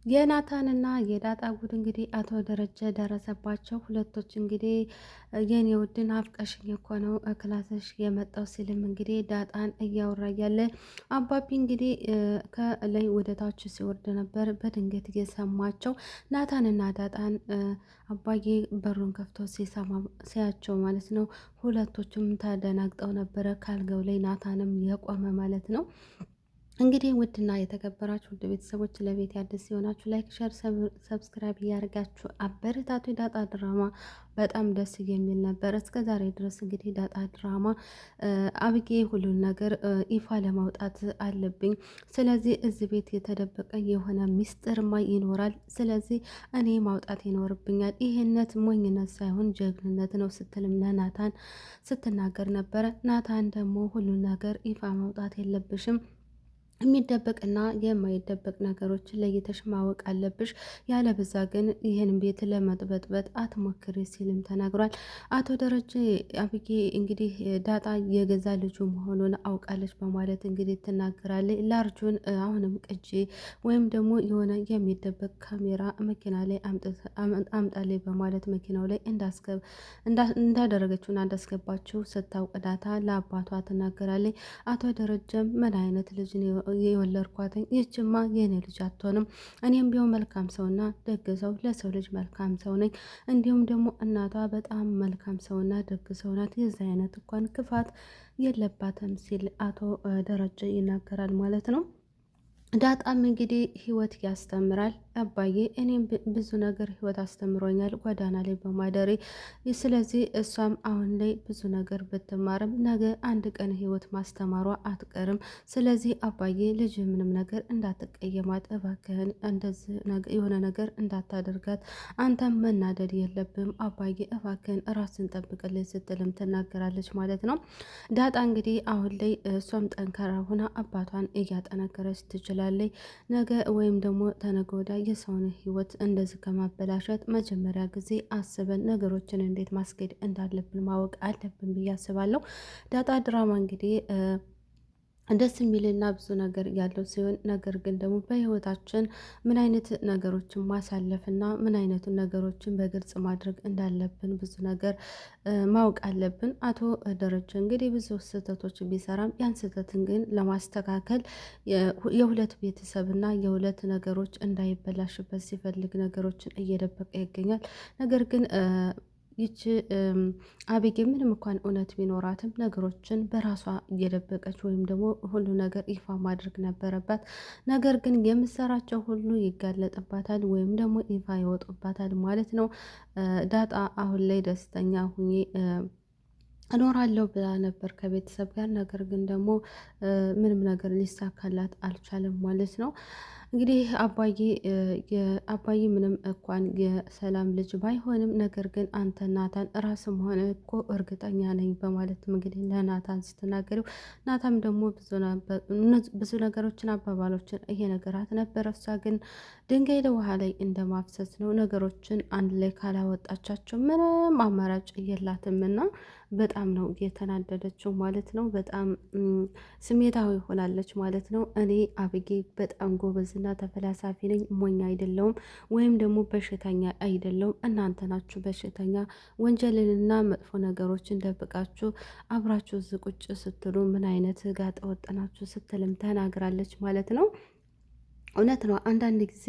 የናታንና የዳጣ ጉድ እንግዲህ አቶ ደረጀ ደረሰባቸው። ሁለቶች እንግዲህ የኔ ውድን አፍቀሽኝ እኮ ነው ክላስሽ የመጣው ሲልም እንግዲህ ዳጣን እያወራ እያለ አባቢ እንግዲህ ከላይ ወደ ታች ሲወርድ ነበር በድንገት እየሰማቸው ናታንና ዳጣን አባዬ በሩን ከፍቶ ሲያቸው ማለት ነው። ሁለቶቹም ተደናግጠው ነበረ ካልጋው ላይ ናታንም የቆመ ማለት ነው። እንግዲህ ውድና የተከበራችሁ ውድ ቤተሰቦች ለቤት አዲስ ሲሆናችሁ ላይክ፣ ሸር፣ ሰብስክራይብ እያደረጋችሁ አበረታቱ። ዳጣ ድራማ በጣም ደስ የሚል ነበር እስከ ዛሬ ድረስ። እንግዲህ ዳጣ ድራማ አብጌ ሁሉን ነገር ይፋ ለማውጣት አለብኝ፣ ስለዚህ እዚህ ቤት የተደበቀ የሆነ ሚስጥርማ ይኖራል፣ ስለዚህ እኔ ማውጣት ይኖርብኛል። ይህነት ሞኝነት ሳይሆን ጀግንነት ነው ስትልም ለናታን ስትናገር ነበረ። ናታን ደግሞ ሁሉን ነገር ይፋ ማውጣት የለብሽም፣ የሚደበቅና የማይደበቅ ነገሮችን ለይተሽ ማወቅ አለብሽ፣ ያለበዛ ግን ይህን ቤት ለመጥበጥበጥ አትሞክሪ ሲልም ተናግሯል። አቶ ደረጀ አብጌ እንግዲህ ዳጣ የገዛ ልጁ መሆኑን አውቃለች በማለት እንግዲህ ትናገራለች። ላርጁን አሁንም ቅጂ ወይም ደግሞ የሆነ የሚደበቅ ካሜራ መኪና ላይ አምጣልኝ በማለት መኪናው ላይ እንዳደረገችውና እንዳስገባችው ስታውቅ ዳታ ለአባቷ ትናገራለች። አቶ ደረጀም ምን አይነት ልጅ የወለድኳትኝ ይችማ የኔ ልጅ አትሆንም። እኔም ቢሆን መልካም ሰውና ደግ ሰው ለሰው ልጅ መልካም ሰው ነኝ። እንዲሁም ደግሞ እናቷ በጣም መልካም ሰውና ደግ ሰው ናት። የዚህ አይነት እንኳን ክፋት የለባትም ሲል አቶ ደረጀ ይናገራል ማለት ነው። ዳጣም እንግዲህ ህይወት ያስተምራል አባዬ፣ እኔም ብዙ ነገር ህይወት አስተምሮኛል ጎዳና ላይ በማደሬ። ስለዚህ እሷም አሁን ላይ ብዙ ነገር ብትማርም ነገ አንድ ቀን ህይወት ማስተማሯ አትቀርም። ስለዚህ አባዬ ልጅ ምንም ነገር እንዳትቀየማት እባክህን፣ እንደዚህ የሆነ ነገር እንዳታደርጋት፣ አንተም መናደድ የለብም አባዬ እባክህን ራስን ጠብቅልኝ ስትልም ትናገራለች ማለት ነው። ዳጣ እንግዲህ አሁን ላይ እሷም ጠንካራ ሆና አባቷን እያጠነከረች ትችላለች። ነገ ወይም ደግሞ ተነገ ወዲያ የሰውን ህይወት እንደዚህ ከማበላሸት መጀመሪያ ጊዜ አስበን ነገሮችን እንዴት ማስኬድ እንዳለብን ማወቅ አለብን ብዬ አስባለሁ። ዳጣ ድራማ እንግዲህ ደስ የሚልና ብዙ ነገር ያለው ሲሆን ነገር ግን ደግሞ በህይወታችን ምን አይነት ነገሮችን ማሳለፍና ምን አይነት ነገሮችን በግልጽ ማድረግ እንዳለብን ብዙ ነገር ማወቅ አለብን። አቶ ደረጀ እንግዲህ ብዙ ስህተቶች ቢሰራም ያን ስህተትን ግን ለማስተካከል የሁለት ቤተሰብና የሁለት ነገሮች እንዳይበላሽበት ሲፈልግ ነገሮችን እየደበቀ ይገኛል። ነገር ግን ይች አቤጌ ምንም እንኳን እውነት ቢኖራትም ነገሮችን በራሷ እየደበቀች ወይም ደግሞ ሁሉ ነገር ይፋ ማድረግ ነበረባት። ነገር ግን የምሰራቸው ሁሉ ይጋለጥባታል ወይም ደግሞ ይፋ ይወጡባታል ማለት ነው። ዳጣ አሁን ላይ ደስተኛ ሁኜ እኖራለሁ ብላ ነበር ከቤተሰብ ጋር። ነገር ግን ደግሞ ምንም ነገር ሊሳካላት አልቻለም ማለት ነው። እንግዲህ አባዬ ምንም እንኳን የሰላም ልጅ ባይሆንም ነገር ግን አንተ ናታን ራስም ሆነ እኮ እርግጠኛ ነኝ በማለትም እንግዲህ ለናታን ስትናገረው ናታም ደግሞ ብዙ ነገሮችን አባባሎችን እየነገራት ነበረ። እሷ ግን ድንጋይ ለውሃ ላይ እንደማፍሰስ ነው። ነገሮችን አንድ ላይ ካላወጣቻቸው ምንም አማራጭ የላትምና በጣም ነው የተናደደችው ማለት ነው። በጣም ስሜታዊ ሆናለች ማለት ነው። እኔ አብጌ በጣም ጎበዝና ተፈላሳፊ ነኝ፣ ሞኝ አይደለውም ወይም ደግሞ በሽተኛ አይደለውም። እናንተ ናችሁ በሽተኛ፣ ወንጀልንና መጥፎ ነገሮችን ደብቃችሁ አብራችሁ ዝቁጭ ስትሉ ምን አይነት ጋጠ ወጥ ናችሁ ስትልም ተናግራለች ማለት ነው። እውነት ነው። አንዳንድ ጊዜ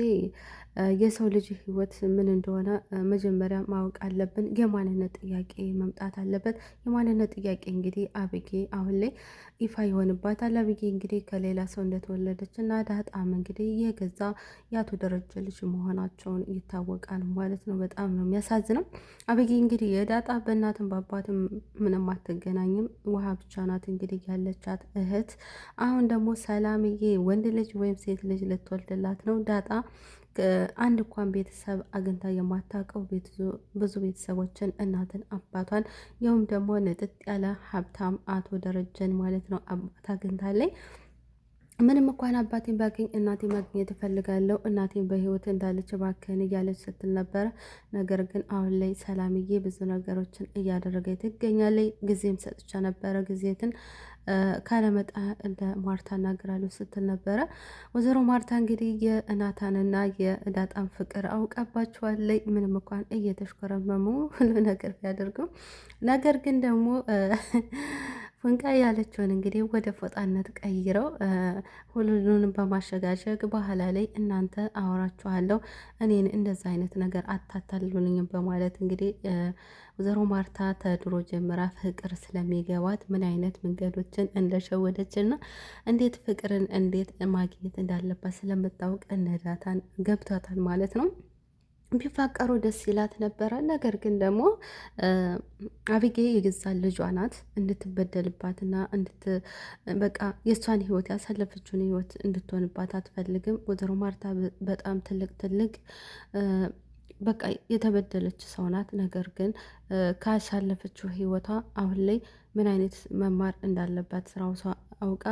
የሰው ልጅ ህይወት ምን እንደሆነ መጀመሪያ ማወቅ አለብን። የማንነት ጥያቄ መምጣት አለበት። የማንነት ጥያቄ እንግዲህ አብጌ አሁን ላይ ይፋ ይሆንባታል። አብጌ እንግዲህ ከሌላ ሰው እንደተወለደች እና ዳጣም እንግዲህ የገዛ የአቶ ደረጀ ልጅ መሆናቸውን ይታወቃል ማለት ነው። በጣም ነው የሚያሳዝነው። አብጌ እንግዲህ የዳጣ በእናትም በአባትም ምንም አትገናኝም፣ ውሃ ብቻ ናት እንግዲህ ያለቻት እህት። አሁን ደግሞ ሰላምዬ ወንድ ልጅ ወይም ሴት ልጅ ልትወልድላት ነው። ዳጣ አንድ እንኳን ቤተሰብ አግኝታ የማታውቀው ብዙ ቤተሰቦችን እናትን አባቷን ያውም ደግሞ ንጥጥ ያለ ሀብታም አቶ ደረጀን ማለት ነው አባት አግኝታለች። ምንም እንኳን አባቴን ባገኝ እናቴ ማግኘት እፈልጋለሁ፣ እናቴን በህይወት እንዳለች እባክህን እያለች ስትል ነበረ። ነገር ግን አሁን ላይ ሰላምዬ ብዙ ነገሮችን እያደረገች ትገኛለች። ጊዜም ሰጥቻ ነበረ ጊዜትን ካለመጣ እንደ ማርታ እናገራለሁ ስትል ነበረ። ወይዘሮ ማርታ እንግዲህ የናታንና የዳጣን ፍቅር አውቃባቸዋለች። ምንም እንኳን እየተሽኮረመሙ ሁሉ ነገር ቢያደርጉም ነገር ግን ደግሞ ፉንቃ ያለችውን እንግዲህ ወደ ፎጣነት ቀይረው ሁሉንም በማሸጋሸግ በኋላ ላይ እናንተ አወራችኋለሁ እኔን እንደዛ አይነት ነገር አታታልሉኝም በማለት እንግዲህ ወይዘሮ ማርታ ተድሮ ጀምራ ፍቅር ስለሚገባት ምን አይነት መንገዶችን እንደሸወደች እና እንዴት ፍቅርን እንዴት ማግኘት እንዳለባት ስለምታውቅ እነዳታን ገብቷታል ማለት ነው። ቢፋቀሩ ደስ ይላት ነበረ። ነገር ግን ደግሞ አቢጌ የገዛ ልጇ ናት እንድትበደልባትና በቃ የእሷን ህይወት ያሳለፈችውን ህይወት እንድትሆንባት አትፈልግም። ወይዘሮ ማርታ በጣም ትልቅ በቃ የተበደለች ሰው ናት። ነገር ግን ካሳለፈችው ህይወቷ አሁን ላይ ምን አይነት መማር እንዳለባት ስራው አውቃ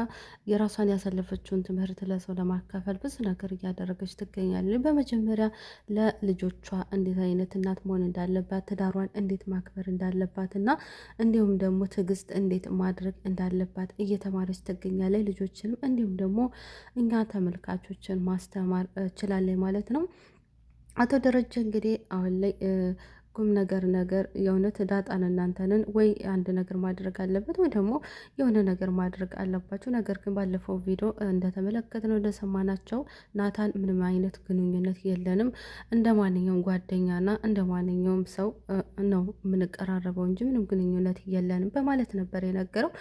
የራሷን ያሳለፈችውን ትምህርት ለሰው ለማካፈል ብዙ ነገር እያደረገች ትገኛለች። በመጀመሪያ ለልጆቿ እንዴት አይነት እናት መሆን እንዳለባት፣ ትዳሯን እንዴት ማክበር እንዳለባት እና እንዲሁም ደግሞ ትዕግስት እንዴት ማድረግ እንዳለባት እየተማረች ትገኛለች። ልጆችንም እንዲሁም ደግሞ እኛ ተመልካቾችን ማስተማር ችላለች ማለት ነው። አቶ ደረጀ እንግዲህ አሁን ላይ ቁም ነገር የእውነት ዳጣን እናንተንን ወይ አንድ ነገር ማድረግ አለበት ወይ ደግሞ የሆነ ነገር ማድረግ አለባቸው። ነገር ግን ባለፈው ቪዲዮ እንደተመለከትነው እንደሰማናቸው ናታን ምንም አይነት ግንኙነት የለንም እንደ ማንኛውም ጓደኛና እንደ ማንኛውም ሰው ነው የምንቀራረበው እንጂ ምንም ግንኙነት የለንም በማለት ነበር የነገረው።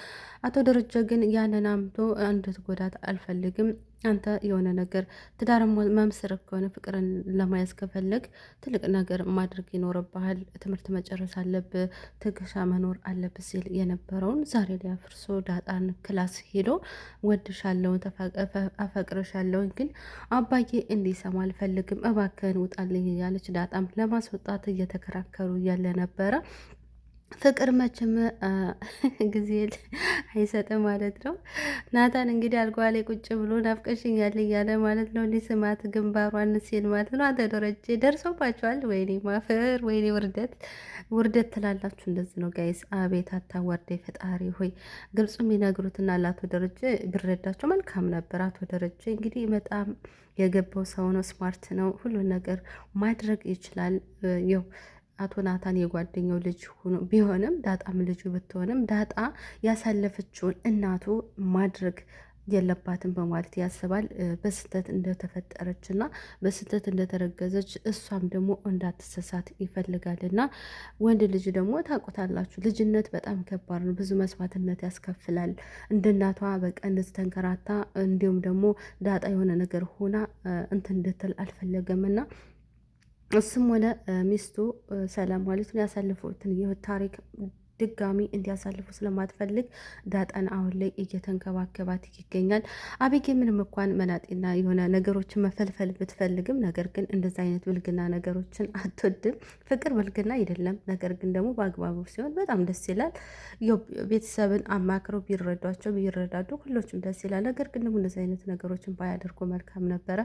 አቶ ደረጀ ግን ያንን አምቶ እንድትጎዳት አልፈልግም። አንተ የሆነ ነገር ትዳር መምስር ከሆነ ፍቅርን ለማያዝ ከፈለግ ትልቅ ነገር ማድረግ ይኖርብሃል። ትምህርት መጨረስ አለብህ፣ ትግሻ መኖር አለብህ ሲል የነበረውን ዛሬ ላይ አፍርሶ ዳጣን ክላስ ሄዶ ወድሻለሁን፣ አፈቅርሻለሁን ግን አባዬ እንዲሰማ አልፈልግም፣ እባክህን ውጣልኝ እያለች ዳጣም ለማስወጣት እየተከራከሩ እያለ ነበረ። ፍቅር መቼም ጊዜ አይሰጥም ማለት ነው። ናታን እንግዲህ አልጋ ላይ ቁጭ ብሎ ናፍቀሽኛል እያለ ማለት ነው። ሊስማት ግንባሯን ሲል ማለት ነው። አቶ ደረጀ ደርሶባቸዋል። ወይኔ ማፈር፣ ወይኔ ውርደት ትላላችሁ። እንደዚህ ነው ጋይስ። አቤት አታዋርደ ፈጣሪ ሆይ። ግልጹ የሚነግሩትና ለአቶ ደረጀ ቢረዳቸው መልካም ነበር። አቶ ደረጀ እንግዲህ በጣም የገባው ሰው ነው። ስማርት ነው። ሁሉን ነገር ማድረግ ይችላል። ይው አቶ ናታን የጓደኛው ልጅ ሆኖ ቢሆንም ዳጣም ልጁ ብትሆንም ዳጣ ያሳለፈችውን እናቱ ማድረግ የለባትም በማለት ያስባል። በስህተት እንደተፈጠረች እና በስህተት እንደተረገዘች እሷም ደግሞ እንዳትሰሳት ይፈልጋል። እና ወንድ ልጅ ደግሞ ታውቁታላችሁ፣ ልጅነት በጣም ከባድ ነው። ብዙ መስዋዕትነት ያስከፍላል። እንደ እናቷ በቃ እንድትተንከራታ እንዲሁም ደግሞ ዳጣ የሆነ ነገር ሆና እንትን እንድትል አልፈለገም እና እሱም ሆነ ሚስቱ ሰላም ማለት ነው ያሳለፉትን የህይወት ታሪክ ድጋሚ እንዲያሳልፉ ስለማትፈልግ ዳጣን አሁን ላይ እየተንከባከባት ይገኛል። አቤጌ ምንም እንኳን መናጤና የሆነ ነገሮችን መፈልፈል ብትፈልግም ነገር ግን እንደዚ አይነት ብልግና ነገሮችን አትወድም። ፍቅር ብልግና አይደለም፣ ነገር ግን ደግሞ በአግባቡ ሲሆን በጣም ደስ ይላል። ቤተሰብን አማክረው ቢረዷቸው ቢረዳዱ ሁሎችም ደስ ይላል። ነገር ግን ደግሞ እንደዚ አይነት ነገሮችን ባያደርጉ መልካም ነበረ።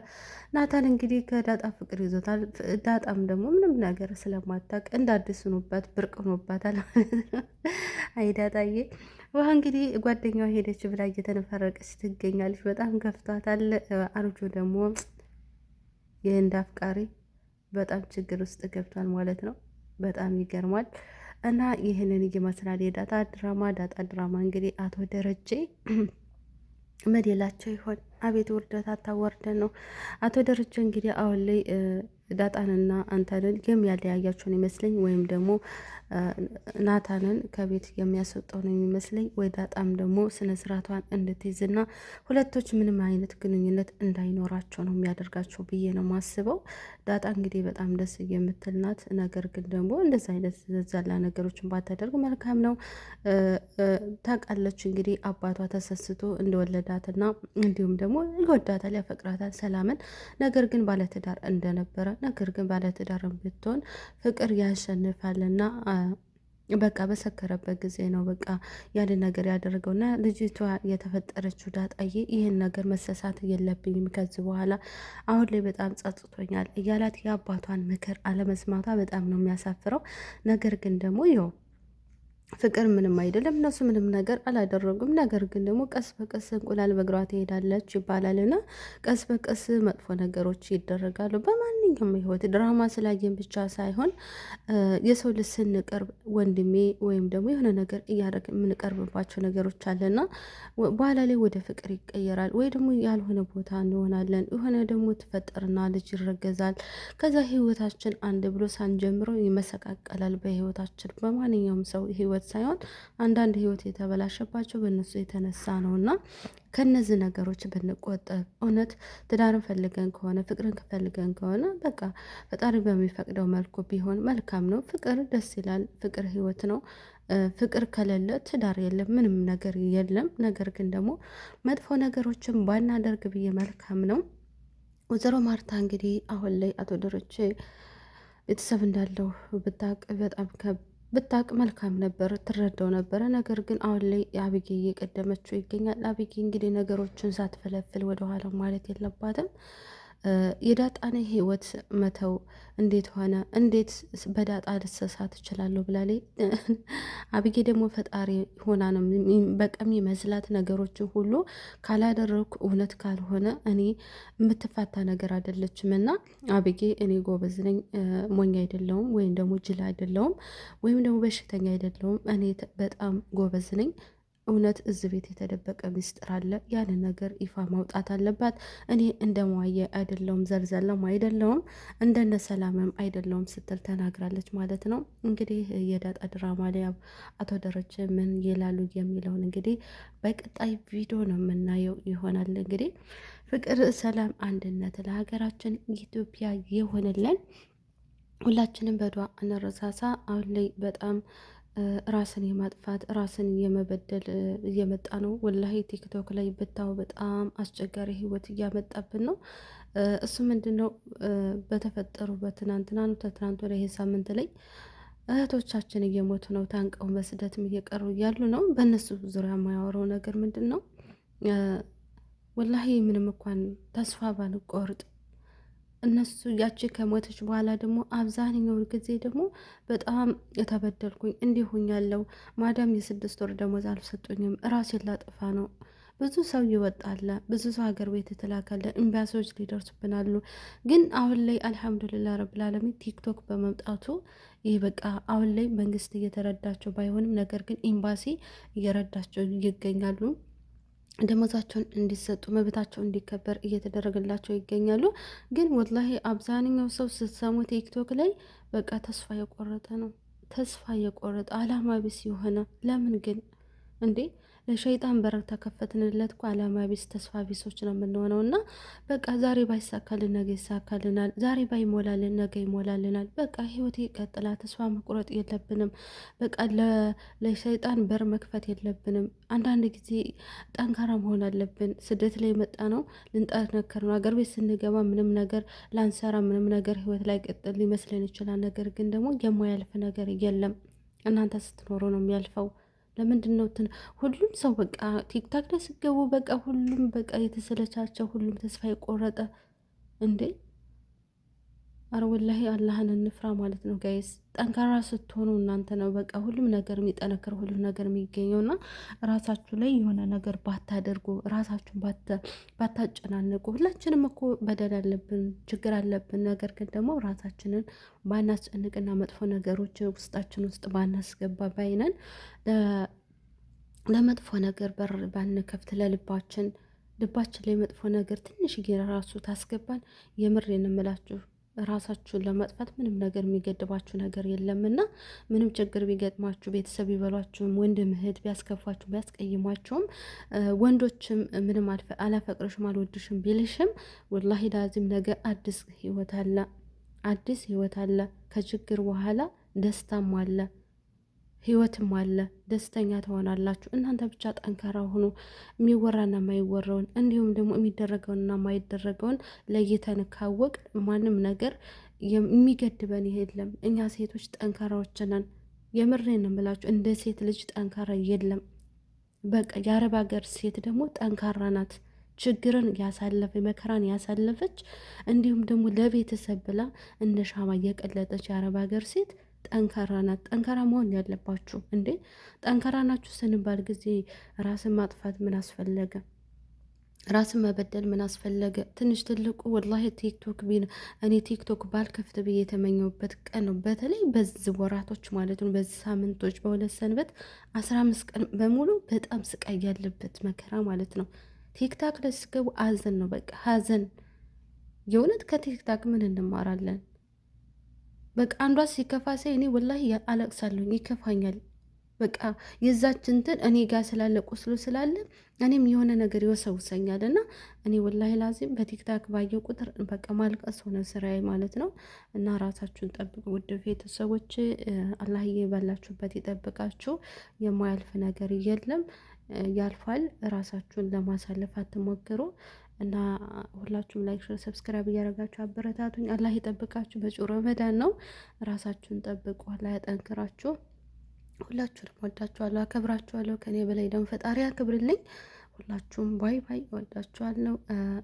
ናታን እንግዲህ ከዳጣ ፍቅር ይዞታል። ዳጣም ደግሞ ምንም ነገር ስለማታውቅ እንዳዲስኑበት ብርቅ ሆኖባታል ማለት ነው። አይዳጣዬ ውሃ እንግዲህ ጓደኛዋ ሄደች ብላ እየተነፈረቀች ትገኛለች። በጣም ከፍቷታል። አርጆ ደግሞ የህንድ አፍቃሪ በጣም ችግር ውስጥ ገብቷል ማለት ነው። በጣም ይገርማል። እና ይህንን ይመስላል የዳጣ ድራማ። ዳጣ ድራማ እንግዲህ አቶ ደረጀ መዴላቸው ይሆን? አቤት ውርደት አታወርደን ነው። አቶ ደረጀ እንግዲህ አሁን ላይ ዳጣንና አንተንን የሚያለያያቸውን ይመስለኝ ወይም ደግሞ ናታንን ከቤት የሚያስወጣው ነው የሚመስለኝ። ወይ ዳጣም ደግሞ ስነ ስርዓቷን እንድትይዝና ሁለቶች ምንም አይነት ግንኙነት እንዳይኖራቸው ነው የሚያደርጋቸው ብዬ ነው ማስበው። ዳጣ እንግዲህ በጣም ደስ የምትል ናት። ነገር ግን ደግሞ እንደዚ አይነት ዘላ ነገሮችን ባታደርግ መልካም ነው። ታውቃለች እንግዲህ አባቷ ተሰስቶ እንደወለዳትና እንዲሁም ደግሞ ይወዳታል፣ ያፈቅራታል ሰላምን። ነገር ግን ባለትዳር እንደነበረ ነገር ግን ባለትዳርም ብትሆን ፍቅር ያሸንፋልና በቃ በሰከረበት ጊዜ ነው በቃ ያንን ነገር ያደረገውና ልጅቷ የተፈጠረችው ዳጣዬ ይህን ነገር መሰሳት የለብኝም ከዚህ በኋላ አሁን ላይ በጣም ጸጽቶኛል እያላት የአባቷን ምክር አለመስማቷ በጣም ነው የሚያሳፍረው። ነገር ግን ደግሞ ይኸው ፍቅር ምንም አይደለም። እነሱ ምንም ነገር አላደረጉም። ነገር ግን ደግሞ ቀስ በቀስ እንቁላል በእግሯ ትሄዳለች ይባላል እና ቀስ በቀስ መጥፎ ነገሮች ይደረጋሉ በማንኛውም ህይወት። ድራማ ስላየን ብቻ ሳይሆን የሰው ልጅ ስንቀርብ ወንድሜ ወይም ደግሞ የሆነ ነገር እያደረግ የምንቀርብባቸው ነገሮች አለና በኋላ ላይ ወደ ፍቅር ይቀየራል፣ ወይ ደግሞ ያልሆነ ቦታ እንሆናለን። የሆነ ደግሞ ትፈጠርና ልጅ ይረገዛል። ከዛ ህይወታችን አንድ ብሎ ሳንጀምረው ይመሰቃቀላል። በህይወታችን በማንኛውም ሰው ህይወት ሳይሆን አንዳንድ ህይወት የተበላሸባቸው በእነሱ የተነሳ ነው እና ከነዚህ ነገሮች ብንቆጠብ እውነት ትዳርን ፈልገን ከሆነ ፍቅርን ፈልገን ከሆነ በቃ ፈጣሪ በሚፈቅደው መልኩ ቢሆን መልካም ነው። ፍቅር ደስ ይላል። ፍቅር ህይወት ነው። ፍቅር ከሌለ ትዳር የለም፣ ምንም ነገር የለም። ነገር ግን ደግሞ መጥፎ ነገሮችን ባናደርግ ብዬ መልካም ነው። ወይዘሮ ማርታ እንግዲህ አሁን ላይ አቶ ደረጀ ቤተሰብ እንዳለው ብታቅ መልካም ነበር፣ ትረዳው ነበረ። ነገር ግን አሁን ላይ አብጌ እየቀደመችው ይገኛል። አብጌ እንግዲህ ነገሮችን ሳትፈለፍል ወደኋላ ማለት የለባትም። የዳጣን ህይወት መተው እንዴት ሆነ? እንዴት በዳጣ ልሰሳት እችላለሁ ብላለች። አብጌ ደግሞ ፈጣሪ ሆና ነው በቀም ይመስላት ነገሮችን ሁሉ ካላደረግኩ እውነት ካልሆነ እኔ የምትፋታ ነገር አይደለችም። እና አብጌ እኔ ጎበዝ ነኝ፣ ሞኝ አይደለውም፣ ወይም ደግሞ ጅል አይደለውም፣ ወይም ደግሞ በሽተኛ አይደለውም። እኔ በጣም ጎበዝ ነኝ። እውነት እዚህ ቤት የተደበቀ ምስጢር አለ። ያንን ነገር ይፋ ማውጣት አለባት። እኔ እንደ መዋየ አይደለውም፣ ዘልዘለም አይደለውም፣ እንደነ ሰላምም አይደለውም ስትል ተናግራለች ማለት ነው። እንግዲህ የዳጣ ድራማ ላይ አቶ ደረጀ ምን ይላሉ የሚለውን እንግዲህ በቀጣይ ቪዲዮ ነው የምናየው ይሆናል። እንግዲህ ፍቅር፣ ሰላም፣ አንድነት ለሀገራችን ኢትዮጵያ ይሆንልን። ሁላችንም በዱዓ እንረሳሳ። አሁን ላይ በጣም ራስን የማጥፋት ራስን የመበደል እየመጣ ነው። ወላሂ ቲክቶክ ላይ ብታው በጣም አስቸጋሪ ህይወት እያመጣብን ነው። እሱ ምንድን ነው በተፈጠሩ በትናንትና ነው ተትናንት ወደ ይሄ ሳምንት ላይ እህቶቻችን እየሞቱ ነው፣ ታንቀው በስደትም እየቀሩ እያሉ ነው። በእነሱ ዙሪያ የማያወራው ነገር ምንድን ነው? ወላሂ ምንም እንኳን ተስፋ ባንቆርጥ እነሱ ያቺ ከሞተች በኋላ ደግሞ አብዛኛው ጊዜ ደግሞ በጣም የተበደልኩኝ እንዲሁኝ ያለው ማዳም የ6 ወር ደሞዝ አልሰጡኝም፣ ራሴን ላጠፋ ነው። ብዙ ሰው ይወጣለ፣ ብዙ ሰው ሀገር ቤት የተላካለ፣ ኤምባሲዎች ሊደርሱብናሉ። ግን አሁን ላይ አልሐምዱሊላህ ረብል ዓለሚን ቲክቶክ በመምጣቱ ይህ በቃ አሁን ላይ መንግስት እየተረዳቸው ባይሆንም ነገር ግን ኤምባሲ እየረዳቸው ይገኛሉ። ደሞዛቸውን እንዲሰጡ መብታቸው እንዲከበር እየተደረገላቸው ይገኛሉ። ግን ወላሂ አብዛኛው ሰው ስትሰሙ ቲክቶክ ላይ በቃ ተስፋ የቆረጠ ነው። ተስፋ የቆረጠ አላማ ቢስ የሆነ ለምን ግን እንዴ ለሸይጣን በር ተከፈትንለት እኮ አላማ ቢስ ተስፋ ቢሶች ነው የምንሆነው። እና በቃ ዛሬ ባይሳካልን ነገ ይሳካልናል፣ ዛሬ ባይሞላልን ነገ ይሞላልናል። በቃ ህይወት ይቀጥላል። ተስፋ መቁረጥ የለብንም። በቃ ለሸይጣን በር መክፈት የለብንም። አንዳንድ ጊዜ ጠንካራ መሆን አለብን። ስደት ላይ የመጣ ነው ልንጠነከር ነው። አገር ቤት ስንገባ ምንም ነገር ላንሰራ፣ ምንም ነገር ህይወት ላይ ቀጥል ሊመስለን ይችላል። ነገር ግን ደግሞ የማያልፍ ነገር የለም። እናንተ ስትኖሩ ነው የሚያልፈው። ለምንድን ነው ሁሉም ሰው በቃ ቲክታክ ላይ ስገቡ በቃ ሁሉም በቃ የተሰለቻቸው፣ ሁሉም ተስፋ የቆረጠ እንዴ? አረ ወላሂ አላህን እንፍራ ማለት ነው ጋይስ። ጠንካራ ስትሆኑ እናንተ ነው በቃ ሁሉም ነገር የሚጠነክር ሁሉም ነገር የሚገኘውና ራሳችሁ ላይ የሆነ ነገር ባታደርጉ፣ ራሳችሁን ባታጨናንቁ። ሁላችንም እኮ በደል አለብን፣ ችግር አለብን። ነገር ግን ደግሞ ራሳችንን ባናስጨንቅና መጥፎ ነገሮች ውስጣችን ውስጥ ባናስገባ ባይነን ለመጥፎ ነገር በር ባንከፍት፣ ለልባችን ላይ መጥፎ ነገር ትንሽ ራሱ ታስገባን። የምር የንምላችሁ ራሳችሁን ለማጥፋት ምንም ነገር የሚገድባችሁ ነገር የለምና ምንም ችግር ቢገጥማችሁ ቤተሰብ ቢበሏችሁም ወንድም እህት ቢያስከፋችሁም ቢያስቀይሟችሁም ወንዶችም ምንም አላፈቅርሽም አልወድሽም ቢልሽም ወላሂ ላዚም ነገ አዲስ ህይወት አለ። ከችግር በኋላ ደስታም አለ፣ ህይወትም አለ። ደስተኛ ትሆናላችሁ። እናንተ ብቻ ጠንካራ ሆኖ የሚወራና የማይወራውን እንዲሁም ደግሞ የሚደረገውንና የማይደረገውን ለይተን ካወቅ ማንም ነገር የሚገድበን የለም። እኛ ሴቶች ጠንካራዎች ነን። የምሬን ነው የምላችሁ። እንደ ሴት ልጅ ጠንካራ የለም። በቃ የአረብ ሀገር ሴት ደግሞ ጠንካራ ናት። ችግርን ያሳለፈ መከራን ያሳለፈች እንዲሁም ደግሞ ለቤተሰብ ብላ እንደ ሻማ እየቀለጠች የአረብ ሀገር ሴት ጠንካራ ናት። ጠንካራ መሆን ያለባችሁ እንዴ! ጠንካራ ናችሁ ስንባል ጊዜ ራስን ማጥፋት ምን አስፈለገ? ራስን መበደል ምን አስፈለገ? ትንሽ ትልቁ ወላሂ ቲክቶክ እኔ ቲክቶክ ባልከፍት ብዬ የተመኘሁበት ቀን ነው። በተለይ በዚህ ወራቶች ማለት ነው፣ በዚህ ሳምንቶች፣ በሁለት ሰንበት 15 ቀን በሙሉ በጣም ስቃይ ያለበት መከራ ማለት ነው። ቲክታክ ላይ ስገቡ ሀዘን ነው፣ በቃ ሀዘን። የእውነት ከቲክታክ ምን እንማራለን? በቃ አንዷ ሲከፋ ሳይ እኔ ወላሂ አለቅሳለሁ፣ ይከፋኛል። በቃ የዛች እንትን እኔ ጋር ስላለ ቁስሉ ስላለ እኔም የሆነ ነገር ይወሰውሰኛል። እና እኔ ወላሂ ላዚም በቲክታክ ባየው ቁጥር በቃ ማልቀስ ሆነ ስራዬ ማለት ነው። እና ራሳችሁን ጠብቁ ውድ ቤተሰቦች። አላህዬ ባላችሁበት ይጠብቃችሁ። የማያልፍ ነገር የለም፣ ያልፋል። ራሳችሁን ለማሳለፍ አትሞክሩ። እና ሁላችሁም ላይክ፣ ሼር፣ ሰብስክራይብ እያደረጋችሁ አበረታቱኝ። አላህ ይጠብቃችሁ። በጭሮ ረመዳን ነው። ራሳችሁን ጠብቁ። አላህ ያጠንክራችሁ። ሁላችሁንም ወዳችኋለሁ፣ አከብራችኋለሁ። ከኔ በላይ ደግሞ ፈጣሪ አክብርልኝ። ሁላችሁም ባይ ባይ፣ ወዳችኋለሁ።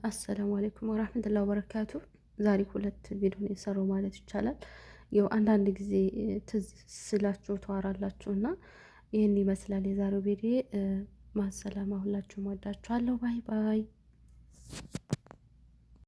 አሰላሙ አለይኩም ወራህመቱላሂ ወበረካቱ። ዛሬ 2 ቪዲዮ ነው የሰራው ማለት ይቻላል። ያው አንዳንድ ጊዜ ትዝ ስላችሁ ተዋራላችሁ እና ይህን ይመስላል የዛሬው ቪዲዮ። ማሰላማ፣ ሁላችሁም ወዳችኋለሁ። ባይ ባይ።